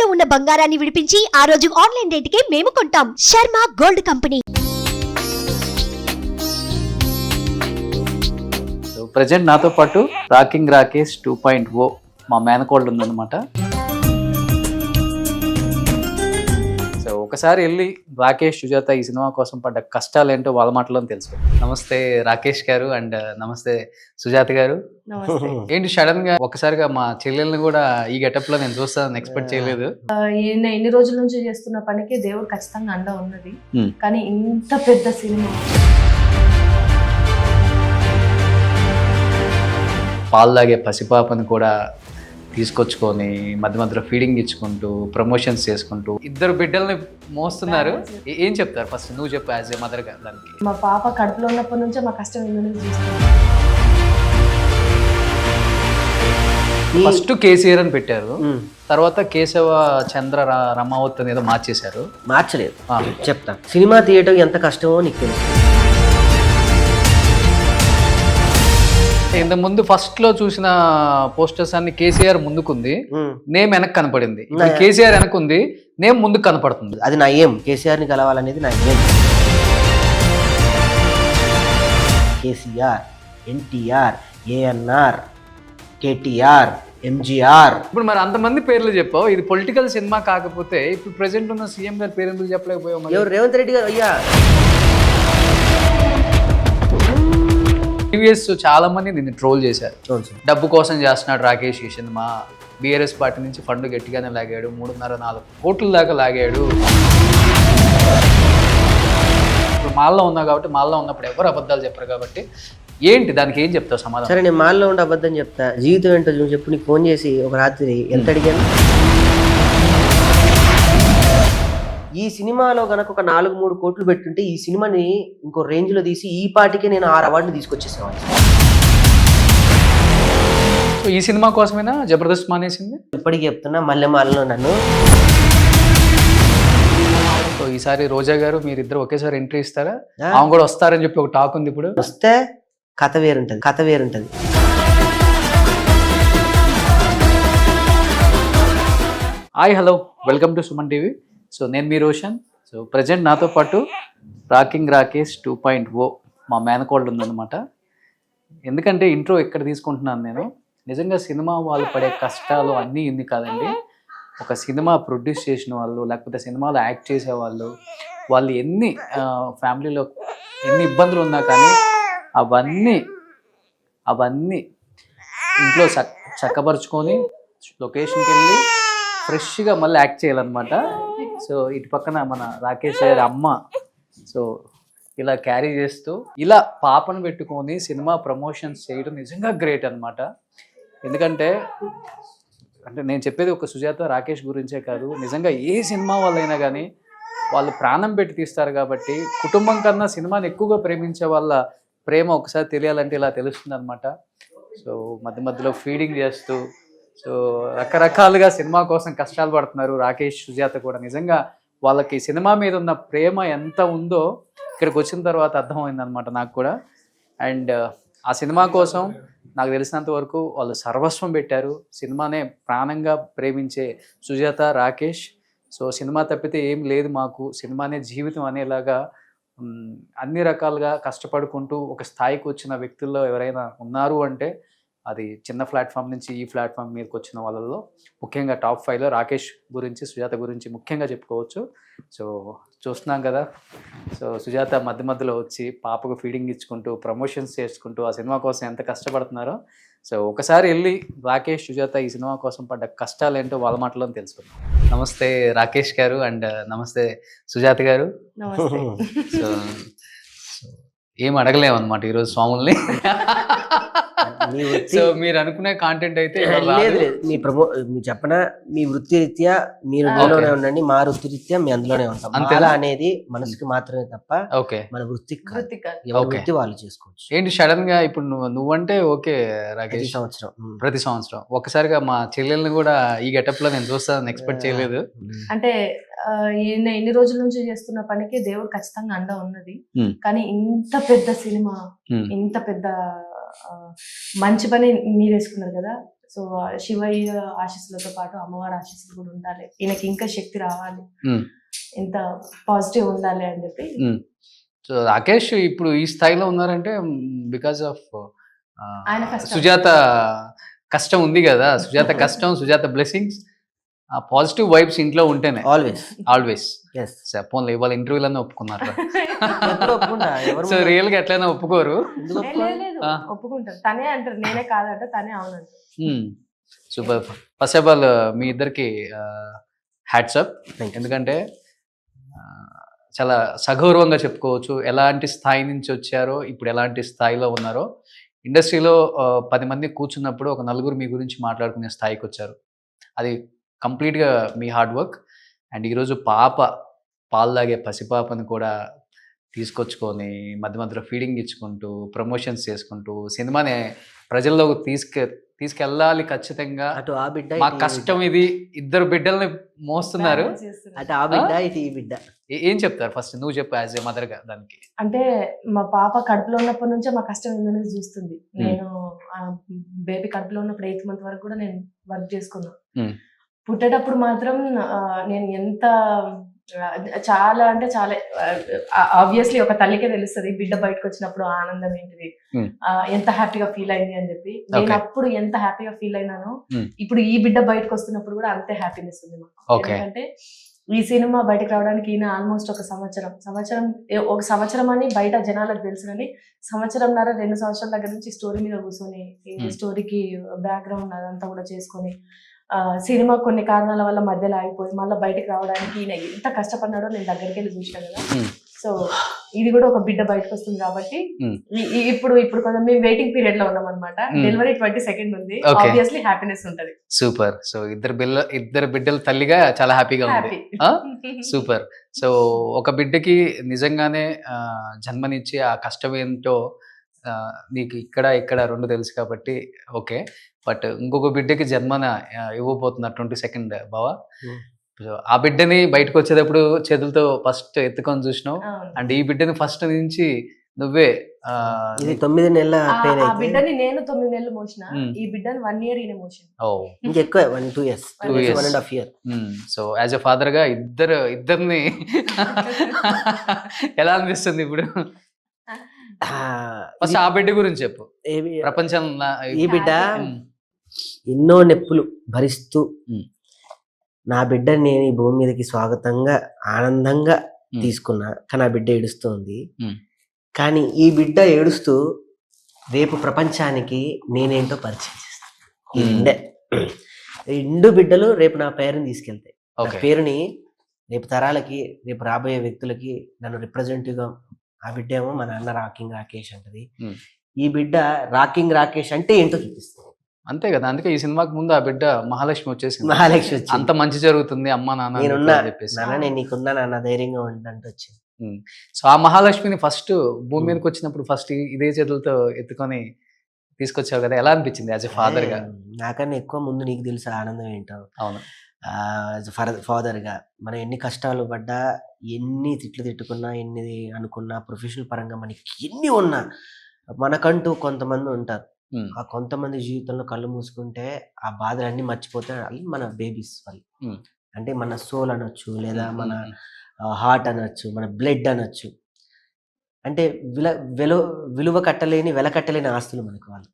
ఇంట్లో ఉన్న బంగారాన్ని విడిపించి ఆ రోజు ఆన్లైన్ రేటుకే మేము కొంటాం. Sharma gold company. ప్రజెంట్ నాతో పాటు రాకింగ్ రాకేష్ 2.0 మా మేనకోళ్ళు ఉందన్నమాట. సో ఒకసారి వెళ్ళి రాకేష్ సుజాత ఈ సినిమా కోసం పడ్డ కష్టాలు ఏంటో వాళ్ళ మాటలో తెలుసు. నమస్తే రాకేష్ గారు అండ్ నమస్తే సుజాత గారు. ఏంటి సడన్ గా ఒకసారిగా మా చెల్లెల్ని కూడా ఈ గెటప్ లో నేను చూస్తానని ఎక్స్పెక్ట్ చేయలేదు. ఎన్ని రోజుల నుంచి చేస్తున్న పనికి దేవుడు ఖచ్చితంగా అండ ఉన్నది. కానీ ఇంత పెద్ద సినిమా పాలు తాగే పసిపాపని కూడా తీసుకొచ్చుకొని మధ్య మధ్యలో ఫీడింగ్ ఇచ్చుకుంటూ ప్రమోషన్స్ చేసుకుంటూ ఇద్దరు బిడ్డల్ని మోస్తున్నారు. ఏం చెప్తారు ఫస్ట్ నువ్వు చెప్పు యాజ్ ఏ మదర్ గా దానికి. మా పాప కడుపులో ఉన్నప్పటి నుంచే మా కష్టం ఏంటనేది చూస్తాను. ఫస్ట్ కేసీఆర్ అని పెట్టారు, తర్వాత కేశవ చంద్ర రమావత్ అని ఏదో మార్చేశారు. మార్చలేదు, చెప్తా. సినిమా తీయటం ఎంత కష్టమో నీకు తెలుసు. ఇంత ముందు ఫస్ట్ లో చూసిన పోస్టర్స్ అన్ని కేసీఆర్ ముందుకుంది, నేమ్ వెనక్కి కనపడింది. కేసీఆర్ వెనక్కుంది, నేమ్ ముందుకు కనపడుతుంది. అది నా ఏం, కేసీఆర్ ని కలవాలనేది నా ఏం. కేసీఆర్, ఎన్టీఆర్, ఏఎన్ఆర్, కేటీఆర్, ఎంజీఆర్. ఇప్పుడు మరి అంతమంది పేర్లు చెప్పావు, ఇది పొలిటికల్ సినిమా కాకపోతే ఇప్పుడు ప్రెసెంట్ ఉన్న సీఎం గారి పేరు ఎందుకు చెప్పలేకపోయావు? ఎవరు? రేవంత్ రెడ్డి గారు. అయ్యా టీవీఎస్ చాలా మంది నిన్ను ట్రోల్ చేశారు. డబ్బు కోసం చేస్తున్నాడు రాకేష్ ఈ సినిమా, బీఆర్ఎస్ పార్టీ నుంచి ఫండ్ గట్టిగానే లాగాడు, 3.5-4 కోట్ల దాకా లాగాడు. ఇప్పుడు మాల్లో ఉన్నావు కాబట్టి, మాల్లో ఉన్నప్పుడు ఎవరు అబద్ధాలు చెప్పరు కాబట్టి ఏంటి దానికి ఏం చెప్తావు సమాధానం? సరే, నేను మాల్లో ఉండి అబద్ధం చెప్తా. జీవితం ఏంటో నువ్వు చెప్పు. నీకు ఫోన్ చేసి ఒక రాత్రి ఎంత అడిగాను? ఈ సినిమాలో కనుక ఒక 4-3 కోట్లు పెట్టుంటే ఈ సినిమాని ఇంకో రేంజ్ లో తీసి ఈ పాటికే నేను 6 అవార్డులు తీసుకొచ్చేసేవాడిని. సో ఈ సినిమా కోసమేనా జబర్దస్త్ మానేసింది? ఇప్పటికీ చెప్తున్నా, మల్లెమాలలో నన్ను. సో ఈసారి రోజా గారు మీరిద్దరు ఒకేసారి ఎంట్రీ ఇస్తారా? ఆమె కూడా వస్తారని చెప్పి ఒక టాక్ ఉంది. ఇప్పుడు వస్తే కథ వేరుంటది, కథ వేరుంటది. Hi, hello, welcome to Suman TV. So నేను మీ రోషన్. సో ప్రజెంట్ నాతో పాటు రాకింగ్ రాకేష్ 2.0 మా మేనకోళ్ళు ఉందన్నమాట. ఎందుకంటే ఇంట్రో ఎక్కడ తీసుకుంటున్నాను నేను, నిజంగా సినిమా వాళ్ళు పడే కష్టాలు అన్నీ ఇన్ని కాదండి. ఒక సినిమా ప్రొడ్యూస్ చేసిన వాళ్ళు, లేకపోతే సినిమాలో యాక్ట్ చేసేవాళ్ళు, వాళ్ళు ఎన్ని ఫ్యామిలీలో ఎన్ని ఇబ్బందులు ఉన్నా కానీ అవన్నీ ఇంట్లో చక్కపరుచుకొని లొకేషన్కి వెళ్ళి ఫ్రెష్గా మళ్ళీ యాక్ట్ చేయాలన్నమాట. సో ఇటు పక్కన మన రాకేష్ గారి అమ్మ సో ఇలా క్యారీ చేస్తూ ఇలా పాపను పెట్టుకొని సినిమా ప్రమోషన్స్ చేయడం నిజంగా గ్రేట్ అనమాట. ఎందుకంటే నేను చెప్పేది ఒక సుజాత రాకేష్ గురించే కాదు, నిజంగా ఏ సినిమా వాళ్ళైనా కానీ వాళ్ళు ప్రాణం పెట్టి తీస్తారు కాబట్టి కుటుంబం కన్నా సినిమాని ఎక్కువగా ప్రేమించే వాళ్ళ ప్రేమ ఒకసారి తెలియాలంటే ఇలా తెలుస్తుంది అనమాట. సో మధ్య మధ్యలో ఫీడింగ్ చేస్తూ సో రకరకాలుగా సినిమా కోసం కష్టాలు పడుతున్నారు రాకేష్ సుజాత కూడా. నిజంగా వాళ్ళకి సినిమా మీద ఉన్న ప్రేమ ఎంత ఉందో ఇక్కడికి వచ్చిన తర్వాత అర్థమైందనమాట నాకు కూడా. అండ్ ఆ సినిమా కోసం నాకు తెలిసినంత వరకు వాళ్ళు సర్వస్వం పెట్టారు. సినిమానే ప్రాణంగా ప్రేమించే సుజాత రాకేష్ సో సినిమా తప్పితే ఏం లేదు మాకు, సినిమానే జీవితం అనేలాగా అన్ని రకాలుగా కష్టపడుకుంటూ ఒక స్థాయికి వచ్చిన వ్యక్తుల్లో ఎవరైనా ఉన్నారు అంటే అది చిన్న ప్లాట్ఫామ్ నుంచి ఈ ప్లాట్ఫామ్ మీదకి వచ్చిన వాళ్ళలో ముఖ్యంగా టాప్ 5లో రాకేష్ గురించి సుజాత గురించి ముఖ్యంగా చెప్పుకోవచ్చు. సో చూస్తున్నాం కదా, సో సుజాత మధ్య మధ్యలో వచ్చి పాపకు ఫీడింగ్ ఇచ్చుకుంటూ ప్రమోషన్స్ చేసుకుంటూ ఆ సినిమా కోసం ఎంత కష్టపడుతున్నారో. సో ఒకసారి వెళ్ళి రాకేష్ సుజాత ఈ సినిమా కోసం పడ్డ కష్టాలు ఏంటో వాళ్ళ మాటలో తెలుసుకుందాం. నమస్తే రాకేష్ గారు అండ్ నమస్తే సుజాత గారు. సో ఏం అడగలేమన్నమాట ఈరోజు స్వాముల్ని. సో మీరు అనుకునే కాంటెంట్ అయితే లేదు. మీ చెప్పనా, మీ వృత్తి రీత్యా మీరు అందులోనే ఉండండి, మా వృత్తి రీత్యా మీ అందులోనే ఉంటాం. అలా అనేది మనసుకి మాత్రమే తప్ప మన వృత్తి వృత్తి వాళ్ళు చేసుకోవచ్చు. ఏంటి సడన్ గా ఇప్పుడు నువ్వంటే ఓకే రాకేష్, ప్రతి సంవత్సరం ఒకసారిగా మా చెల్లెల్ని కూడా ఈ గెటప్ లో నేను చూస్తానని ఎక్స్పెక్ట్ చేయలేదు. అంటే ఎన్ని రోజుల నుంచి చేస్తున్న పనికి దేవుడు ఖచ్చితంగా అండ ఉన్నది. కానీ ఇంత పెద్ద సినిమా, ఇంత పెద్ద మంచి పని మీరు వేసుకున్నారు కదా. సో శివయ్య ఆశీస్సులతో పాటు అమ్మవారి ఆశీస్సులు కూడా ఉండాలి, ఈయనకి ఇంకా శక్తి రావాలి, ఇంత పాజిటివ్ ఉండాలి అని చెప్పి. సో రాకేష్ ఇప్పుడు ఈ స్థాయిలో ఉన్నారంటే బికాస్ ఆఫ్ ఆయన కష్టం. సుజాత కష్టం ఉంది కదా, సుజాత కష్టం, సుజాత బ్లెస్సింగ్స్, ఆ పాజిటివ్ వైబ్స్ ఇంట్లో ఉంటేనే ఆల్వేస్. పోన్లే ఇవాళ ఇంటర్వ్యూలన్నీ ఒప్పుకున్నారు. సో రియల్ గా ఎట్లయినా ఒప్పుకోరు. ఒప్పుకుంటారు, తనే అంటారు, నేనే కాదంట, తనే అవునంటారు. సూపర్. ఫస్ట్ ఆఫ్ ఆల్ మీ ఇద్దరికి హ్యాట్స్ అప్, ఎందుకంటే చాలా సగౌరవంగా చెప్పుకోవచ్చు ఎలాంటి స్థాయి నుంచి వచ్చారో, ఇప్పుడు ఎలాంటి స్థాయిలో ఉన్నారో. ఇండస్ట్రీలో 10 మంది కూర్చున్నప్పుడు ఒక 4 మీ గురించి మాట్లాడుకునే స్థాయికి వచ్చారు. అది కంప్లీట్గా మీ హార్డ్ వర్క్. అండ్ ఈరోజు పాలు తాగే పసిపాపని కూడా తీసుకొచ్చుకొని మధ్య మధ్యలో ఫీడింగ్ ఇచ్చుకుంటూ ప్రమోషన్స్ చేసుకుంటూ సినిమాని ప్రజల్లోకి తీసుకెళ్ళాలి ఖచ్చితంగా. అటు ఆ బిడ్డ, మా కష్టం ఇది, 2 బిడ్డల్ని మోస్తున్నారు. అటు ఆ బిడ్డ, ఇటు ఈ బిడ్డ. ఏం చెప్తారు ఫస్ట్, నువ్వు చెప్పు యాజ్ ఏ మదర్ గా దానికి. అంటే మా పాప కడుపులో ఉన్నప్పటి నుంచే మా కష్టం ఏందనేది చూస్తుంది. నేను బేబీ కడుపులో ఉన్నప్పుడు 8th month వరకు కూడా నేను వర్క్ చేసుకున్నా. పుట్టేటప్పుడు మాత్రం నేను ఎంత చాలా అంటే చాలా ఆబ్వియస్లీ ఒక తల్లికే తెలుస్తుంది బిడ్డ బయటకు వచ్చినప్పుడు ఆనందం ఏంటిది, ఎంత హ్యాపీగా ఫీల్ అయింది అని చెప్పి. నేను అప్పుడు ఎంత హ్యాపీగా ఫీల్ అయినానో ఇప్పుడు ఈ బిడ్డ బయటకు వస్తున్నప్పుడు కూడా అంతే హ్యాపీనెస్ ఉంది మాకు. ఎందుకంటే ఈ సినిమా బయటకు రావడానికి ఈయన ఆల్మోస్ట్ ఒక సంవత్సరం అని బయట జనాలకు తెలుసు, కానీ 1.5-2 సంవత్సరాల దగ్గర నుంచి స్టోరీ మీద కూర్చొని ఈ స్టోరీకి బ్యాక్గ్రౌండ్ అదంతా కూడా చేసుకొని సినిమా కొన్ని కారణాల వల్ల మధ్యలో ఆగిపోయి మళ్ళీ బయటకు రావడానికి ఈయన ఎంత కష్టపడినాడో నేను దగ్గరికి వెళ్ళి చూసాను కదా. సో ఇది కూడా ఒక బిడ్డ బయటకు వస్తుంది కాబట్టి ఇప్పుడు కొంచెం మేము వెయిటింగ్ పీరియడ్ లో ఉన్నాం అనమాట. డెలివరీ 22nd ఉంది, ఆబ్వియస్లీ హ్యాపీనెస్ ఉంటది. సూపర్. సో ఇద్దరు బిడ్డల తల్లిగా చాలా హ్యాపీగా ఉంది. సూపర్. సో ఒక బిడ్డకి నిజంగానే జన్మనిచ్చి ఆ కష్టం ఏంటో నీకు ఇక్కడ 2 తెలుసు కాబట్టి ఓకే. బట్ ఇంకొక బిడ్డకి జన్మన ఇవ్వబోతున్నారు 22nd బావా. ఆ బిడ్డని బయటకు వచ్చేటప్పుడు చేతులతో ఫస్ట్ ఎత్తుకొని చూసినావు, అండ్ ఈ బిడ్డని ఫస్ట్ నుంచి నువ్వే 9 నెలల బిడ్డని నేను 9 నెలలు మోసిన, ఈ బిడ్డని 1 year ఈయన మోసిన. ఇంకెక్కువ 2 years 1.5 years. So as a father గా ఇద్దరిని ఎలా అనిపిస్తుంది ఇప్పుడు? ఫస్ట్ ఆ బిడ్డ గురించి చెప్పు. ప్రపంచం ఈ బిడ్డ ఎన్నో నొప్పులు భరిస్తూ నా బిడ్డని నేను ఈ భూమి మీదకి స్వాగతంగా ఆనందంగా తీసుకున్నా, కానీ ఆ బిడ్డ ఏడుస్తోంది. కానీ ఈ బిడ్డ ఏడుస్తూ రేపు ప్రపంచానికి నేనేంటో పరిచయం చేస్తాను. 2 బిడ్డలు రేపు నా పేరుని తీసుకెళ్తాయి. నా పేరుని రేపు తరాలకి, రేపు రాబోయే వ్యక్తులకి నన్ను రిప్రజెంటేటివ్గా. ఆ బిడ్డ ఏమో మా నాన్న రాకింగ్ రాకేష్ అంటది, ఈ బిడ్డ రాకింగ్ రాకేష్ అంటే ఏంటో చూపిస్తుంది. అంతే కదా, అందుకే ఈ సినిమాకి ముందు ఆ బిడ్డ మహాలక్ష్మి వచ్చేసింది. మహాలక్ష్మి అంత మంచి జరుగుతుంది అమ్మ నాన్న నేనున్నా, నాన్న నేను నీకున్నా నాన్న ధైర్యంగా ఉండంటే వచ్చింది. సో ఆ మహాలక్ష్మిని ఫస్ట్ భూమి మీదకి వచ్చినప్పుడు ఫస్ట్ ఇదే చేతులతో ఎత్తుకొని తీసుకొచ్చావు కదా, ఎలా అనిపించింది యాజ్ ఎ ఫాదర్ గా? నాకన్నా ఎక్కువ ముందు నీకు తెలుసు ఆనందం ఏంటో. అవును, ఫాదర్ గా మనం ఎన్ని కష్టాలు పడ్డా, ఎన్ని తిట్లు తిట్టుకున్నా, ఎన్ని అనుకున్నా, ప్రొఫెషనల్ పరంగా మనకి ఎన్ని ఉన్నా, మనకంటూ కొంతమంది ఉంటారు. ఆ కొంతమంది జీవితంలో కళ్ళు మూసుకుంటే ఆ బాధలన్నీ మర్చిపోతే మన బేబీస్ వాళ్ళు. అంటే మన సోల్ అనొచ్చు, లేదా మన హార్ట్ అనొచ్చు, మన బ్లడ్ అనొచ్చు. అంటే విలువ కట్టలేని వెల కట్టలేని ఆస్తులు మనకు వాళ్ళు.